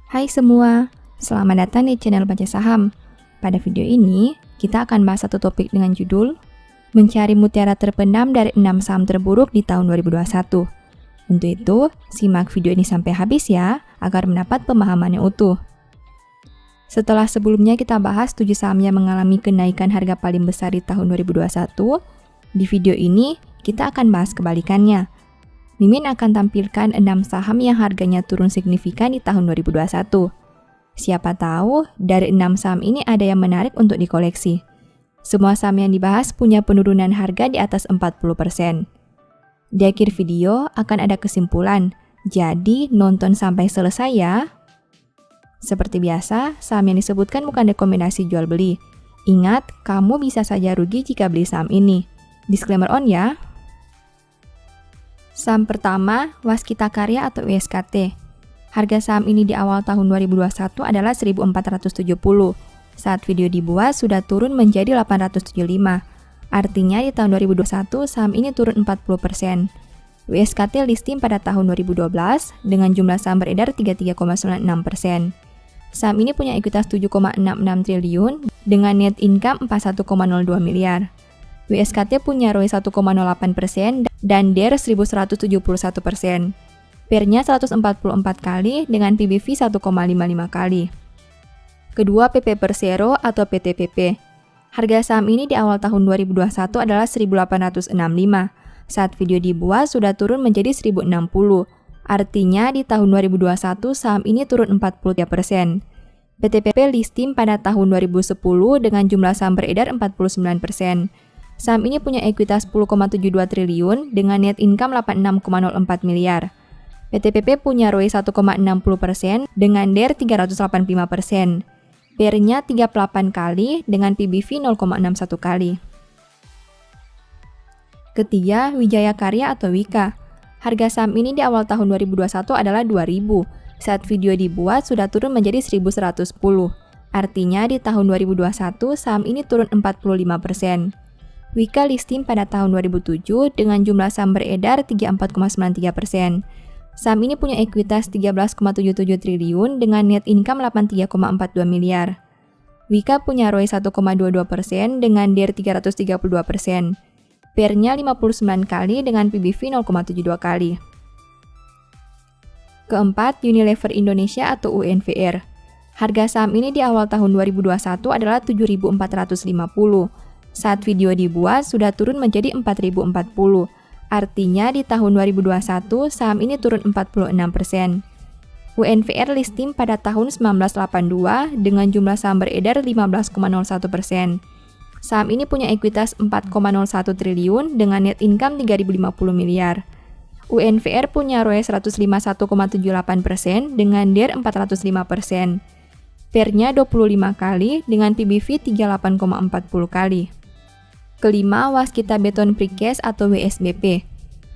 Hai semua, selamat datang di channel Baca Saham. Pada video ini, kita akan bahas satu topik dengan judul Mencari mutiara terpendam dari 6 saham terburuk di tahun 2021. Untuk itu, simak video ini sampai habis ya, agar mendapat pemahaman yang utuh. Setelah sebelumnya kita bahas 7 saham yang mengalami kenaikan harga paling besar di tahun 2021, di video ini kita akan bahas kebalikannya. Mimin akan tampilkan 6 saham yang harganya turun signifikan di tahun 2021. Siapa tahu dari 6 saham ini ada yang menarik untuk dikoleksi. Semua saham yang dibahas punya penurunan harga di atas 40%. Di akhir video akan ada kesimpulan, jadi nonton sampai selesai ya. Seperti biasa, saham yang disebutkan bukan rekomendasi jual beli. Ingat, kamu bisa saja rugi jika beli saham ini. Disclaimer on ya. Saham pertama, Waskita Karya atau WSKT. Harga saham ini di awal tahun 2021 adalah 1.470. Saat video dibuat sudah turun menjadi 875. Artinya di tahun 2021 saham ini turun 40%. WSKT listing pada tahun 2012 dengan jumlah saham beredar 33,96%. Saham ini punya ekuitas 7,66 triliun dengan net income 41,02 miliar. WSKT punya ROE 1,08% dan DER 1171%. PER-nya 144 kali dengan PBV 1,55 kali. Kedua, PP Persero atau PTPP. Harga saham ini di awal tahun 2021 adalah 1.865. Saat video dibuat sudah turun menjadi 1.060. Artinya di tahun 2021 saham ini turun 43%. PTPP listing pada tahun 2010 dengan jumlah saham beredar 49%. Saham ini punya ekuitas 10,72 triliun dengan net income 86,04 miliar. PTPP punya ROE 1,60% dengan DER 385%. PER-nya 38 kali dengan PBV 0,61 kali. Ketiga, Wijaya Karya atau Wika. Harga saham ini di awal tahun 2021 adalah 2.000. Saat video dibuat sudah turun menjadi 1.110. Artinya di tahun 2021 saham ini turun 45%. Wika listing pada tahun 2007 dengan jumlah saham beredar 34,93%. Saham ini punya ekuitas 13,77 triliun dengan net income 83,42 miliar. Wika punya ROE 1,22% dengan DER 332%. PER-nya 59 kali dengan PBV 0,72 kali. Keempat, Unilever Indonesia atau UNVR. Harga saham ini di awal tahun 2021 adalah 7.450. Saat video dibuat sudah turun menjadi 4.040. Artinya di tahun 2021 saham ini turun 46%. UNVR listing pada tahun 1982 dengan jumlah saham beredar 15,01%. Saham ini punya ekuitas 4,01 triliun dengan net income 3.050 miliar. UNVR punya ROE 151,78% dengan DER 405%. PER-nya 25 kali dengan PBV 38,40 kali. Kelima, Waskita Beton Precast atau WSBP.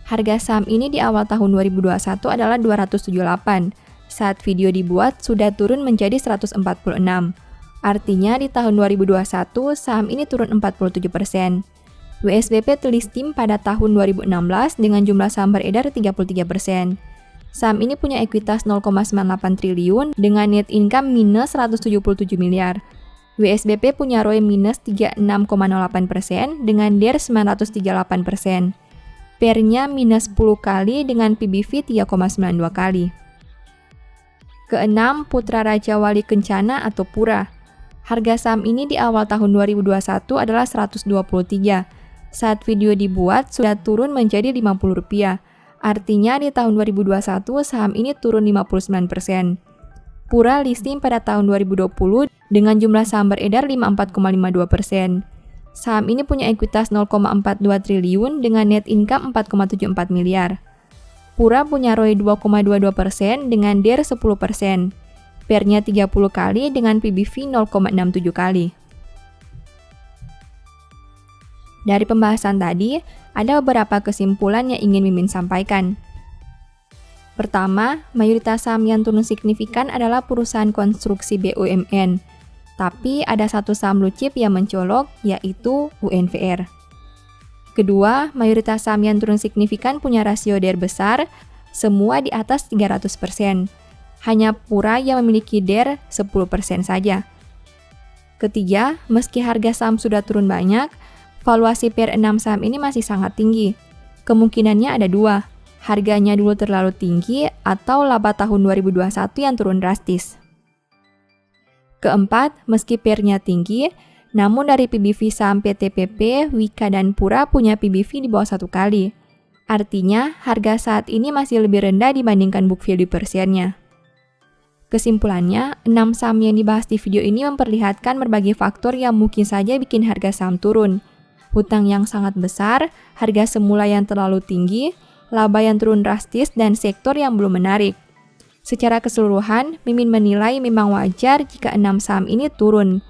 Harga saham ini di awal tahun 2021 adalah 278. Saat video dibuat sudah turun menjadi 146. Artinya di tahun 2021 saham ini turun 47%. WSBP listing pada tahun 2016 dengan jumlah saham beredar 33%. Saham ini punya ekuitas 0,98 triliun dengan net income minus 177 miliar. WSBP punya ROE minus 36,08% dengan DER 938%. PER-nya minus 10 kali dengan PBV 3,92 kali. Keenam, Putra Raja Wali Kencana atau Pura. Harga saham ini di awal tahun 2021 adalah 123. Saat video dibuat sudah turun menjadi Rp50. Artinya di tahun 2021 saham ini turun 59%. Pura listing pada tahun 2020 dengan jumlah saham beredar 54,52%. Saham ini punya ekuitas 0,42 triliun dengan net income 4,74 miliar. Pura punya ROE 2,22% dengan DER 10%. PER-nya 30 kali dengan PBV 0,67 kali. Dari pembahasan tadi, ada beberapa kesimpulan yang ingin Mimin sampaikan. Pertama, mayoritas saham yang turun signifikan adalah perusahaan konstruksi BUMN. Tapi ada satu saham blue chip yang mencolok, yaitu UNVR. Kedua, mayoritas saham yang turun signifikan punya rasio DER besar, semua di atas 300%. Hanya Pura yang memiliki DER 10% saja. Ketiga, meski harga saham sudah turun banyak, valuasi per 6 saham ini masih sangat tinggi. Kemungkinannya ada dua, harganya dulu terlalu tinggi atau laba tahun 2021 yang turun drastis. Keempat, meski PER-nya tinggi, namun dari PBV saham PTPP, Wika, dan Pura punya PBV di bawah 1 kali. Artinya, harga saat ini masih lebih rendah dibandingkan book value per share-nya. Kesimpulannya, 6 saham yang dibahas di video ini memperlihatkan berbagai faktor yang mungkin saja bikin harga saham turun. Hutang yang sangat besar, harga semula yang terlalu tinggi, laba yang turun drastis, dan sektor yang belum menarik. Secara keseluruhan, Mimin menilai memang wajar jika 6 saham ini turun.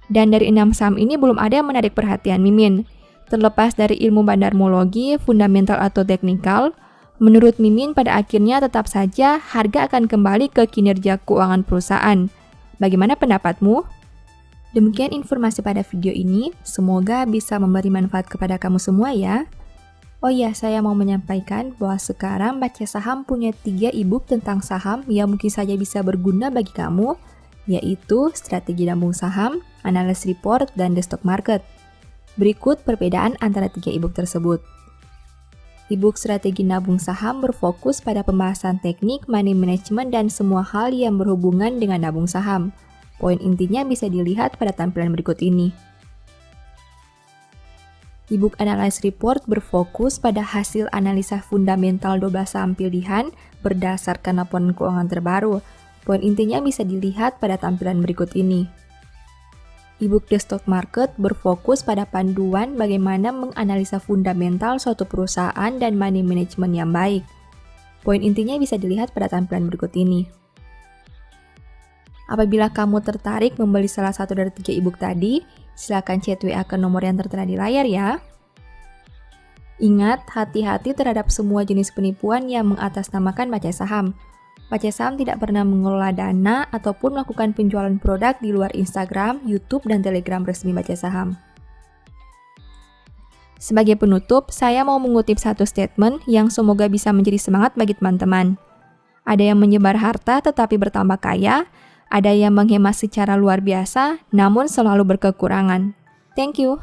Dan dari 6 saham ini belum ada yang menarik perhatian Mimin. Terlepas dari ilmu bandarmologi, fundamental atau teknikal, menurut Mimin pada akhirnya tetap saja harga akan kembali ke kinerja keuangan perusahaan. Bagaimana pendapatmu? Demikian informasi pada video ini, semoga bisa memberi manfaat kepada kamu semua ya. Oh iya, saya mau menyampaikan bahwa sekarang Baca Saham punya 3 e-book tentang saham yang mungkin saja bisa berguna bagi kamu, yaitu Strategi Nabung Saham, Analysis Report, dan The Stock Market. Berikut perbedaan antara 3 e-book tersebut. E-book Strategi Nabung Saham berfokus pada pembahasan teknik, money management, dan semua hal yang berhubungan dengan nabung saham. Poin intinya bisa dilihat pada tampilan berikut ini. E-book Analysis Report berfokus pada hasil analisa fundamental 12 saham pilihan berdasarkan laporan keuangan terbaru. Poin intinya bisa dilihat pada tampilan berikut ini. E-book The Stock Market berfokus pada panduan bagaimana menganalisa fundamental suatu perusahaan dan money management yang baik. Poin intinya bisa dilihat pada tampilan berikut ini. Apabila kamu tertarik membeli salah satu dari 3 e-book tadi, silakan chat WA ke nomor yang tertera di layar ya. Ingat, hati-hati terhadap semua jenis penipuan yang mengatasnamakan Baca Saham. Baca Saham tidak pernah mengelola dana ataupun melakukan penjualan produk di luar Instagram, YouTube, dan Telegram resmi Baca Saham. Sebagai penutup, saya mau mengutip satu statement yang semoga bisa menjadi semangat bagi teman-teman. Ada yang menyebar harta tetapi bertambah kaya, ada yang menghemat secara luar biasa namun selalu berkekurangan. Thank you.